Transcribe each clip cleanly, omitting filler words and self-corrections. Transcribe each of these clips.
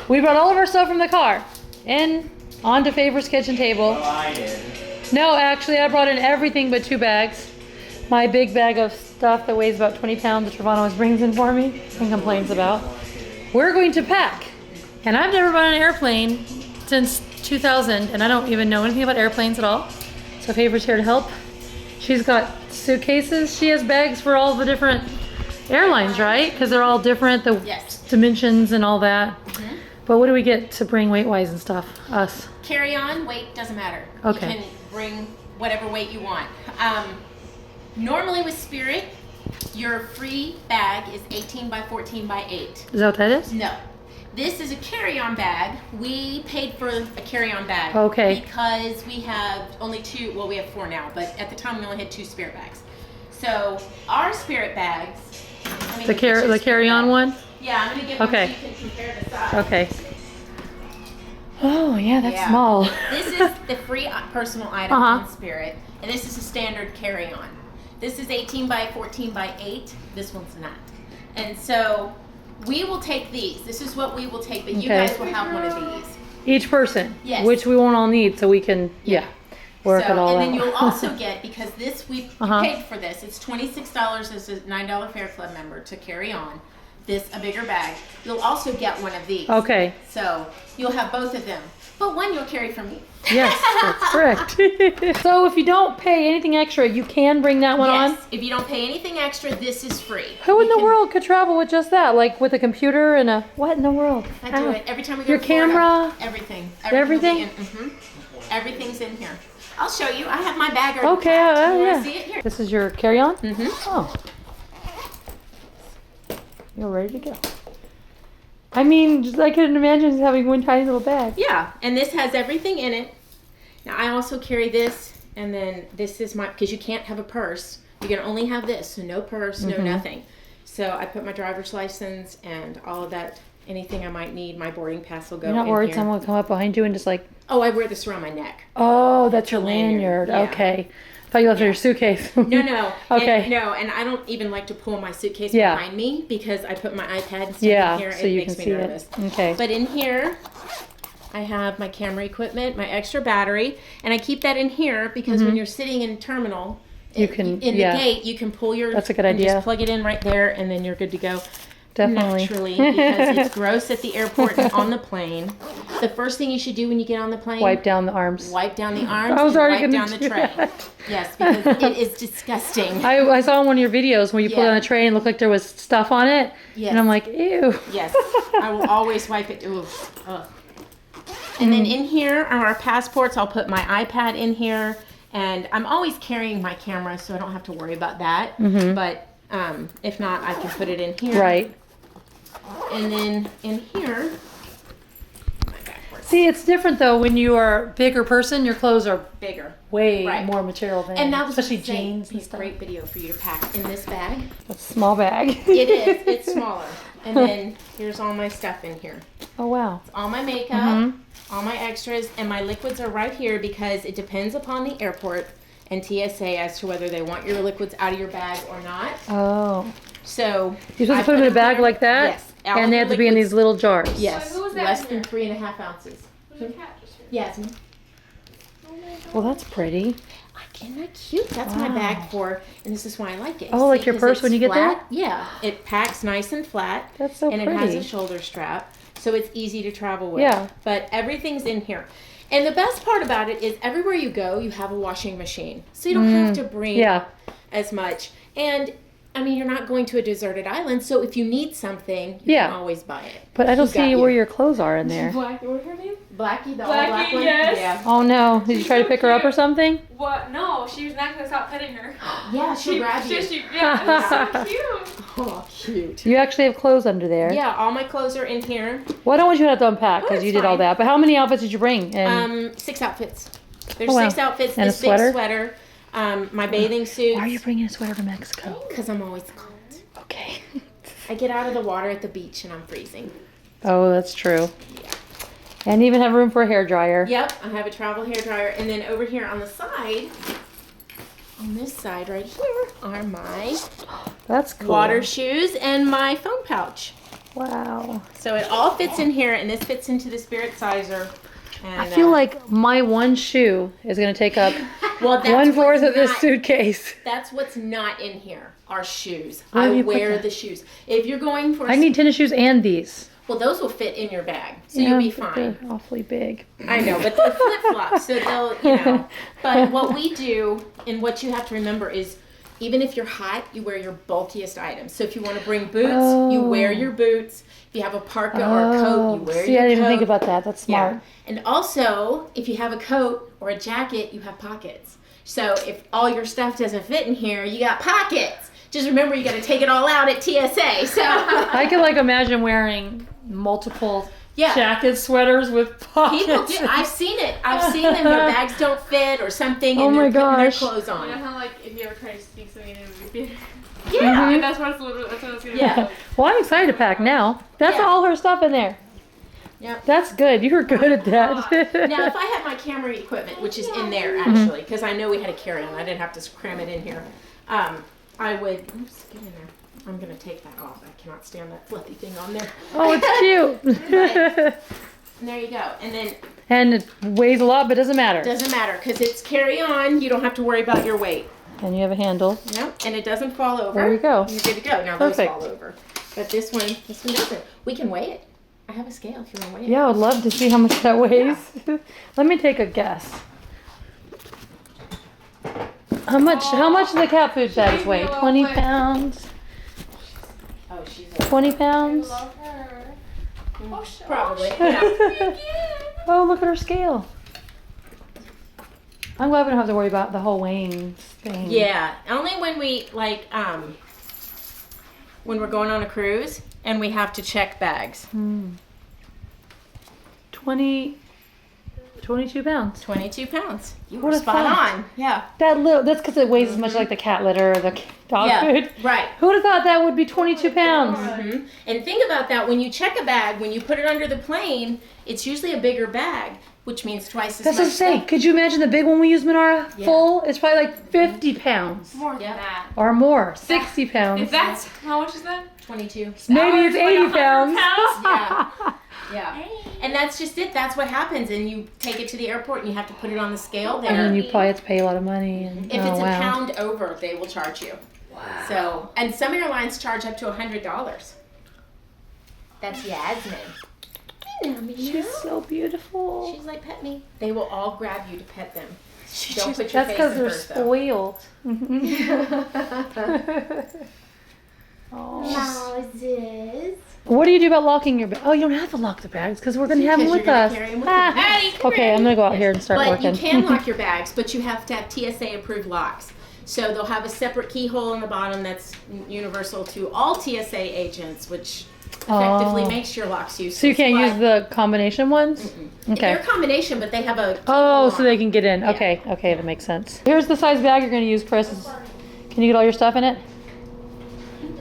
We brought all of our stuff from the car and onto Favor's kitchen table. Well, I did. No, actually, I brought in everything but 2 bags. My big bag of stuff that weighs about 20 pounds that Trevon always brings in for me and complains about. We're going to pack. And I've never been on an airplane since 2000, and I don't even know anything about airplanes at all. So Favor's here to help. She's got suitcases. She has bags for all the different airlines, right? Because they're all different, the dimensions and all that. But what do we get to bring weight-wise and stuff? Us? Carry-on, weight doesn't matter. Okay. You can bring whatever weight you want. Normally with Spirit, your free bag is 18 by 14 by 8. Is that what that is? No. This is a carry-on bag. We paid for a carry-on bag. Okay. Because we have only 2, well we have 4 now, but at the time we only had 2 Spirit bags. So our Spirit bags. The carry-on one? Yeah, I'm gonna get one so you can compare the size. Okay. Oh yeah, that's small. This is the free personal item on Spirit, and this is a standard carry-on. This is 18 by 14 by 8. This one's not. And so we will take these. This is what we will take, but you guys will have one of these. Each person? Yes. Which we won't all need, so we can, work it all out. And then you'll also get, because this, we paid for this, it's $26 as a $9 Fare Club member to carry on. This, a bigger bag. You'll also get one of these. Okay. So you'll have both of them. But one you'll carry from me. Yes, that's correct. So if you don't pay anything extra, you can bring that one on? Yes, if you don't pay anything extra, this is free. Who in the world could travel with just that? Like with a computer and a, what in the world? I do it every time we go Your to Florida. camera? Everything. Everything? Everything's in here. I'll show you. I have my bag already Okay, packed. You yeah. want to see it? Here. This is your carry-on? Mm-hmm. Oh. You're ready to go. I mean, just, I couldn't imagine just having one tiny little bag. Yeah, and this has everything in it. Now I also carry this, and then this is my, because you can't have a purse. You can only have this, so no purse, no nothing. So I put my driver's license and all of that, anything I might need, my boarding pass will go in here. You're not worried someone will come up behind you and just like... Oh, I wear this around my neck. Oh, that's your lanyard. Yeah. Okay. I thought you left your suitcase. No. Okay. And I don't even like to pull my suitcase behind me because I put my iPad and stuff in here. So it you makes can me see nervous. it. Okay. But in here, I have my camera equipment, my extra battery, and I keep that in here because when you're sitting in terminal, you can in the gate, you can pull your. That's a good idea. Just plug it in right there, and then you're good to go. Definitely. Naturally, because it's gross at the airport and on the plane. The first thing you should do when you get on the plane: wipe down the arms. Wipe down the arms. I was already and wipe gonna down the tray. that. Yes, because it is disgusting. I saw in one of your videos where you put it on the tray and it looked like there was stuff on it. Yes. And I'm like, ew. Yes, I will always wipe it. Ooh. Ugh. And then in here are our passports. I'll put my iPad in here, and I'm always carrying my camera, so I don't have to worry about that. But if not, I can put it in here. Right. And then in here, see, it's different though when you are a bigger person. Your clothes are bigger, way more material than, and that was especially jeans and a stuff. great video for you to pack in this bag. A small bag. It is. It's smaller. And then here's all my stuff in here. Oh wow. It's all my makeup, all my extras, and my liquids are right here because it depends upon the airport and TSA as to whether they want your liquids out of your bag or not. Oh. So you're supposed to put them in a bag like that? Yes. And they have to be in these little jars. Yes. Less than 3.5 ounces. Yes. Well, that's pretty. Isn't that cute? That's my bag for, and this is why I like it. Oh, like your purse when you get there? Yeah. It packs nice and flat. That's so pretty. And it has a shoulder strap, so it's easy to travel with. Yeah. But everything's in here. And the best part about it is everywhere you go, you have a washing machine. So you don't have to bring as much. And I mean, you're not going to a deserted island, so if you need something, you can always buy it. But I don't see where your clothes are in there. Blackie, what's her name? Blackie, the all black one? Yes. Yeah. Oh no, did you try to pick her up or something? What? No, she was not going to stop petting her. Yeah, she'll grab you. Yeah, that's so cute. Oh, cute. You actually have clothes under there. Yeah, all my clothes are in here. Well, I don't want you to have to unpack because you did all that. But how many outfits did you bring? And 6 outfits. There's 6 outfits. And this a sweater? big sweater. My bathing suit. Why are you bringing a sweater to Mexico? Because I'm always cold. Okay. I get out of the water at the beach and I'm freezing. Oh, that's true. Yeah. And even have room for a hair dryer. Yep, I have a travel hair dryer. And then over here on the side, on this side right here, are my That's cool. water shoes and my phone pouch. Wow. So it all fits in here, and this fits into the Spirit Sizer. And, I feel like my one shoe is going to take up well, that's 1/4 of this not- suitcase. That's what's not in here. Our shoes. Where I do you put wear that? the shoes. If you're going for, I need tennis shoes and these. well, those will fit in your bag, so Yeah, you'll be but fine. they're awfully big. I know, but they're flip flops, so they'll, you know. But what we do, and what you have to remember is, even if you're hot, you wear your bulkiest items. So if you want to bring boots, you wear your boots. If you have a parka or a coat, you wear See, your I didn't coat. think about that. That's smart. Yeah. And also, if you have a coat or a jacket, you have pockets. So if all your stuff doesn't fit in here, you got pockets. Just remember, you got to take it all out at TSA. So I can like imagine wearing multiple jackets, sweaters with pockets. people do. I've seen it. I've seen them. Their bags don't fit or something, Oh and my they're putting their gosh. clothes You know on. how like if you ever try to sneak something in a movie theater? Yeah. And that's what it's literally, that's what it's gonna Yeah. be like. Well, I'm excited to pack now. That's Yeah. all her stuff in there. Yep. That's good. You were good at that. Now, if I had my camera equipment, which is in there Mm-hmm. actually, because I know we had a carry-on, I didn't have to cram it in here. I would. Oops, get in there. I'm gonna take that off. I cannot stand that fluffy thing on there. Oh, it's cute. And there you go. And then And it weighs a lot, but doesn't matter. doesn't matter because it's carry-on. You don't have to worry about your weight. And you have a handle. Nope. And it doesn't fall over. There you go. You're good to go. Now Perfect. those fall over. But this one doesn't. We can weigh it. I have a scale if you want to weigh it. Yeah, I would love to see how much that weighs. Let me take a guess. How much do the cat food bags weigh? 20 pounds? Oh, she's 20 pounds? Love her. Oh, probably. Oh, Yeah. Oh, look at her scale. I'm glad we don't have to worry about the whole weighing thing. Yeah, only when we when we're going on a cruise and we have to check bags. 22 pounds. 22 pounds. You What were a spot fact. on. Yeah. That's because it weighs as much like the cat litter or the dog Yeah. food. Right. Who would have thought that would be 22 pounds? hmm And think about that when you check a bag, when you put it under the plane, it's usually a bigger bag, which means twice as That's much. what I'm saying. stuff. Could you imagine the big one we use, Manara? Yeah. Full? It's probably like 50 pounds. More than Yeah. that. Or more. 60 pounds. If that's, how much is that? 22. Maybe it's 80 pounds. Yeah. Yeah. And that's just it. That's what happens. And you take it to the airport and you have to put it on the scale there. And then you probably have to pay a lot of money. And, If oh, it's a wow. pound over, they will charge you. Wow. So, and some airlines charge up to $100. That's Yasmin. She's so beautiful. She's like, pet me. They will all grab you to pet them. Don't put your That's face because in they're hers, though. spoiled. Oh. Moses. What do you do about locking your bag? Oh, you don't have to lock the bags because we're going to have them with us. Okay, I'm going to go out here and start But working. you can lock your bags, but you have to have TSA approved locks. So they'll have a separate keyhole in the bottom that's universal to all TSA agents, which effectively Oh. makes your locks useless. So you can't but use the combination ones? Okay. They're a combination, but they have a Oh, keyhole so on they them. can get in. Okay, okay, that makes sense. Here's the size bag you're going to use, Chris. Can you get all your stuff in it?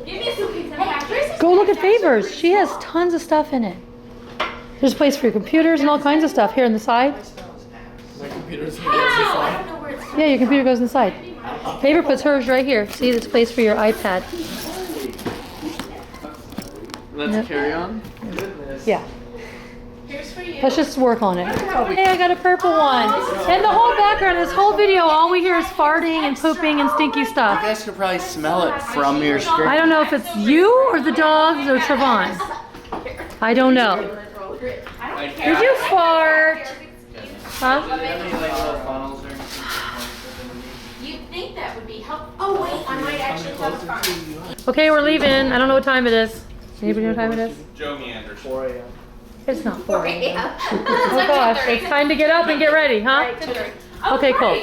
Give me a suitcase and pack it. Go look at Favors. She has tons of stuff in it. There's a place for your computers and all kinds of stuff here on the side. My computer's I don't know where it's from. Yeah, your computer goes inside. Favor puts hers right here. See, there's a place for your iPad. Let's carry on. Yeah. Here's for you. Let's just work on it. Hey, I got a purple one. And the whole background, this whole video, all we hear is farting and pooping and stinky You stuff. guys could probably smell it from your screen. I don't know if it's you or the dogs or Trevon. I don't know. Did you fart? Huh? You'd think that would be helpful. Oh wait, I might actually have a phone. Okay, we're leaving. I don't know what time it is. Anybody know what time it is? Joe Meanders. 4 a.m. It's not 4 a.m. Yeah. Oh gosh, it's time to get up and get ready, huh? Okay, cool.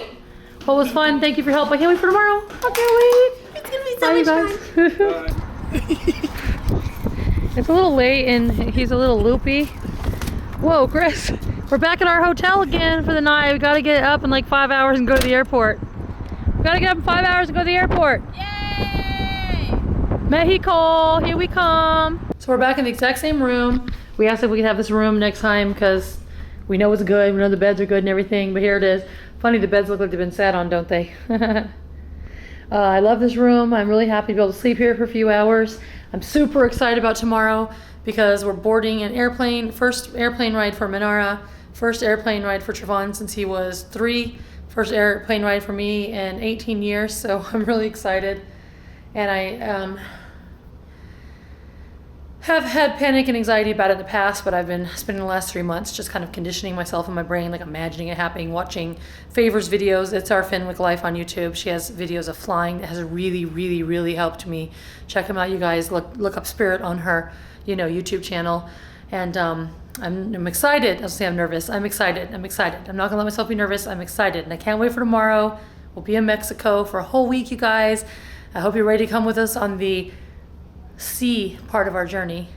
Well, it was fun. Thank you for your help. I can't wait for tomorrow. I can't wait. It's gonna be Bye, you guys. It's a little late and he's a little loopy. Whoa, Chris. We're back at our hotel again for the night. We gotta get up in like 5 hours and go to the airport. We gotta get up in 5 hours and go to the airport. Yay! Mexico, here we come. So we're back in the exact same room. We asked if we could have this room next time because we know it's good. We know the beds are good and everything, but here it is. Funny, the beds look like they've been sat on, don't they? I love this room. I'm really happy to be able to sleep here for a few hours. I'm super excited about tomorrow because we're boarding an airplane. First airplane ride for Manara, first airplane ride for Trevon since he was 3, first airplane ride for me in 18 years. So I'm really excited. And I have had panic and anxiety about it in the past, but I've been spending the last 3 months just kind of conditioning myself in my brain, like imagining it happening, watching Favors videos. It's our Fenwick Life on YouTube. She has videos of flying that has really, really, really helped me. Check them out, you guys. Look up Spirit on her, YouTube channel. And I'm excited. I'll say I'm nervous. I'm excited. I'm not gonna let myself be nervous. I'm excited, and I can't wait for tomorrow. We'll be in Mexico for a whole week, you guys. I hope you're ready to come with us on the sea part of our journey.